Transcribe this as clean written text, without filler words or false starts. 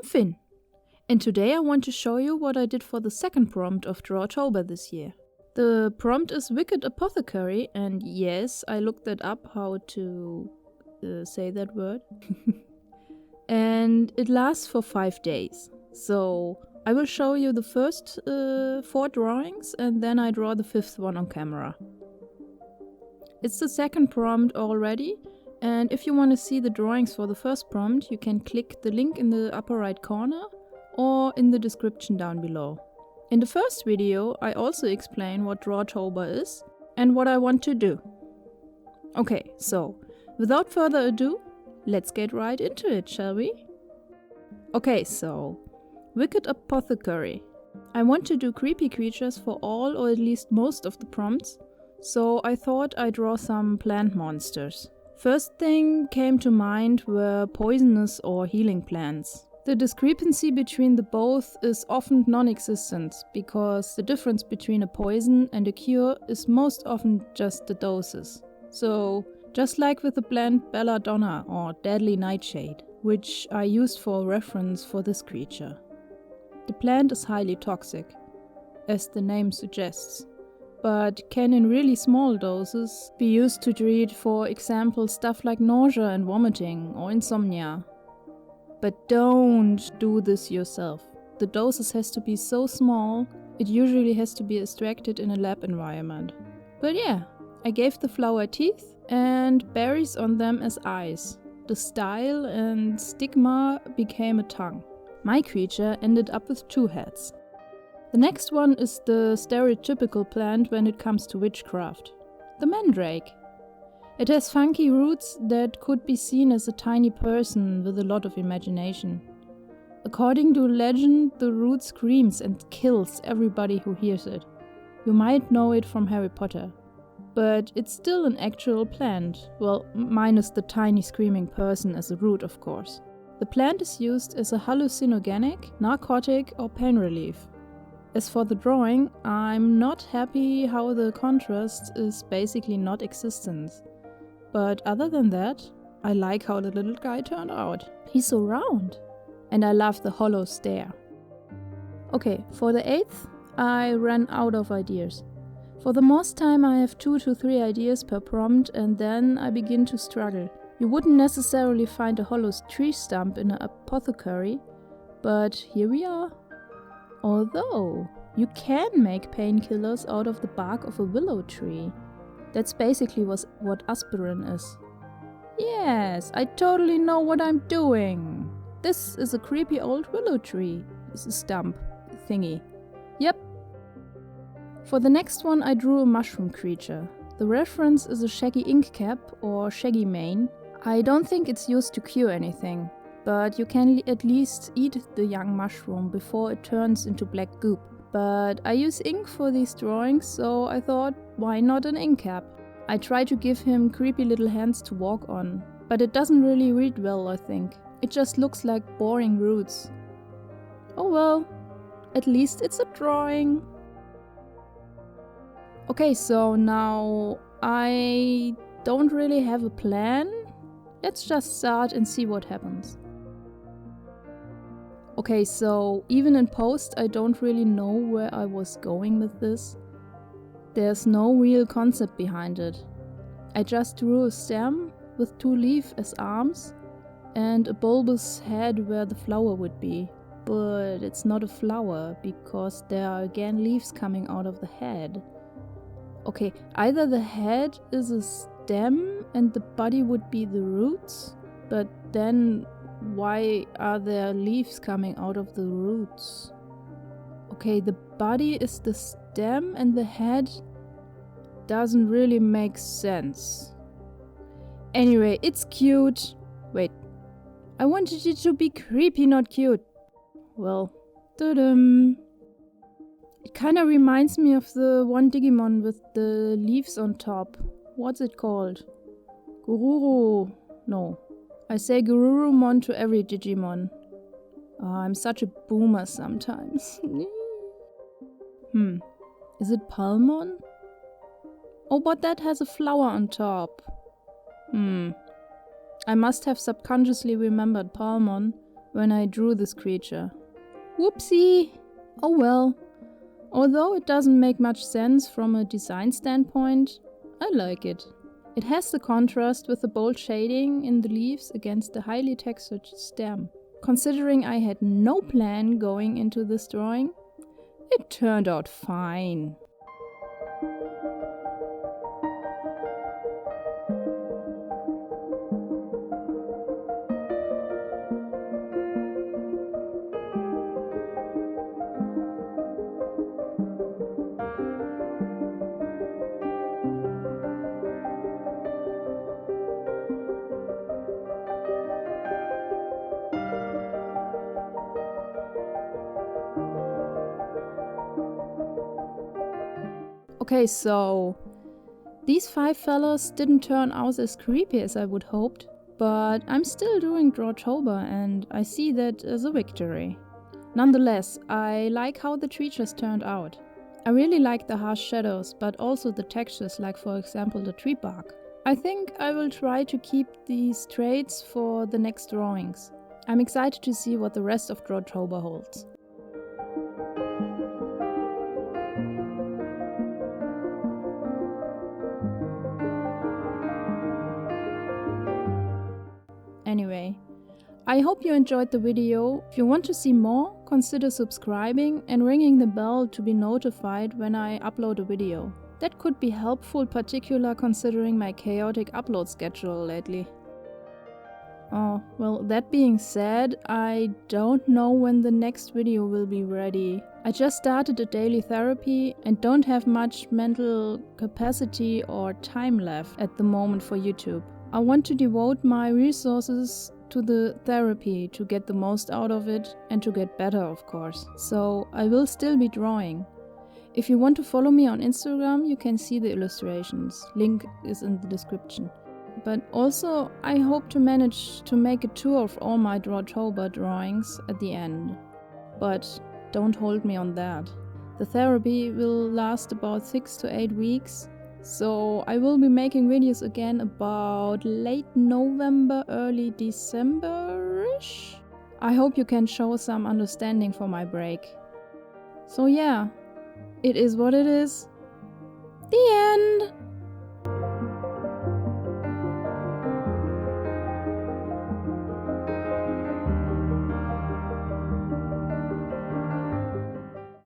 Finn, and today I want to show you what I did for the second prompt of DRAWTOBER this year. The prompt is Wicked Apothecary, and yes, I looked that up how to say that word. And it lasts for 5 days. So I will show you the first 4 drawings and then I draw the 5th one on camera. It's the second prompt already, and if you want to see the drawings for the first prompt, you can click the link in the upper right corner or in the description down below. In the first video, I also explain what DRAWTOBER is and what I want to do. Okay, so without further ado, let's get right into it, shall we? Okay, so Wicked Apothecary. I want to do creepy creatures for all or at least most of the prompts, so I thought I'd draw some plant monsters. First thing came to mind were poisonous or healing plants. The discrepancy between the both is often non-existent, because the difference between a poison and a cure is most often just the doses. So, just like with the plant Belladonna or Deadly Nightshade, which I used for reference for this creature. The plant is highly toxic, as the name suggests, but can in really small doses be used to treat, for example, stuff like nausea and vomiting or insomnia. But don't do this yourself. The doses has to be so small, it usually has to be extracted in a lab environment. But yeah, I gave the flower teeth and berries on them as eyes. The style and stigma became a tongue. My creature ended up with 2 heads. The next one is the stereotypical plant when it comes to witchcraft. The Mandrake. It has funky roots that could be seen as a tiny person with a lot of imagination. According to legend, the root screams and kills everybody who hears it. You might know it from Harry Potter. But it's still an actual plant, well, minus the tiny screaming person as a root, of course. The plant is used as a hallucinogenic, narcotic or pain relief. As for the drawing, I'm not happy how the contrast is basically not existent. But other than that, I like how the little guy turned out. He's so round. And I love the hollow stare. Okay, for the 8th, I ran out of ideas. For the most time I have 2 to 3 ideas per prompt, and then I begin to struggle. You wouldn't necessarily find a hollow tree stump in an apothecary, but here we are. Although, you can make painkillers out of the bark of a willow tree. That's basically what aspirin is. Yes, I totally know what I'm doing. This is a creepy old willow tree. It's a stump thingy. Yep. For the next one I drew a mushroom creature. The reference is a shaggy ink cap or shaggy mane. I don't think it's used to cure anything, but you can at least eat the young mushroom before it turns into black goop. But I use ink for these drawings, so I thought, why not an ink cap? I try to give him creepy little hands to walk on, but it doesn't really read well, I think. It just looks like boring roots. Oh well, at least it's a drawing. Okay, so now I don't really have a plan. Let's just start and see what happens. Okay, so even in post I don't really know where I was going with this. There's no real concept behind it. I just drew a stem with 2 leaves as arms and a bulbous head where the flower would be. But it's not a flower because there are again leaves coming out of the head. Okay, either the head is a stem and the body would be the roots, but then why are there leaves coming out of the roots? Okay, the body is the stem and the head doesn't really make sense. Anyway, it's cute. Wait, I wanted it to be creepy, not cute. Well, ta-dum. It kinda reminds me of the one Digimon with the leaves on top. What's it called? Gururu. No. I say Gururumon to every Digimon. I'm such a boomer sometimes. Is it Palmon? Oh, but that has a flower on top. I must have subconsciously remembered Palmon, when I drew this creature. Whoopsie! Oh well. Although it doesn't make much sense from a design standpoint, I like it. It has the contrast with the bold shading in the leaves against the highly textured stem. Considering I had no plan going into this drawing, it turned out fine. Okay, so these 5 fellas didn't turn out as creepy as I would hoped, but I'm still doing DRAWTOBER and I see that as a victory. Nonetheless, I like how the creatures turned out. I really like the harsh shadows, but also the textures, like for example the tree bark. I think I will try to keep these traits for the next drawings. I'm excited to see what the rest of DRAWTOBER holds. Anyway, I hope you enjoyed the video. If you want to see more, consider subscribing and ringing the bell to be notified when I upload a video. That could be helpful, particularly considering my chaotic upload schedule lately. Oh, well, that being said, I don't know when the next video will be ready. I just started a daily therapy and don't have much mental capacity or time left at the moment for YouTube. I want to devote my resources to the therapy to get the most out of it and to get better, of course. So I will still be drawing. If you want to follow me on Instagram, you can see the illustrations. Link is in the description. But also, I hope to manage to make a tour of all my DRAWTOBER drawings at the end. But don't hold me on that. The therapy will last about 6 to 8 weeks. So I will be making videos again about late November, early December-ish. I hope you can show some understanding for my break. So yeah, it is what it is. The end!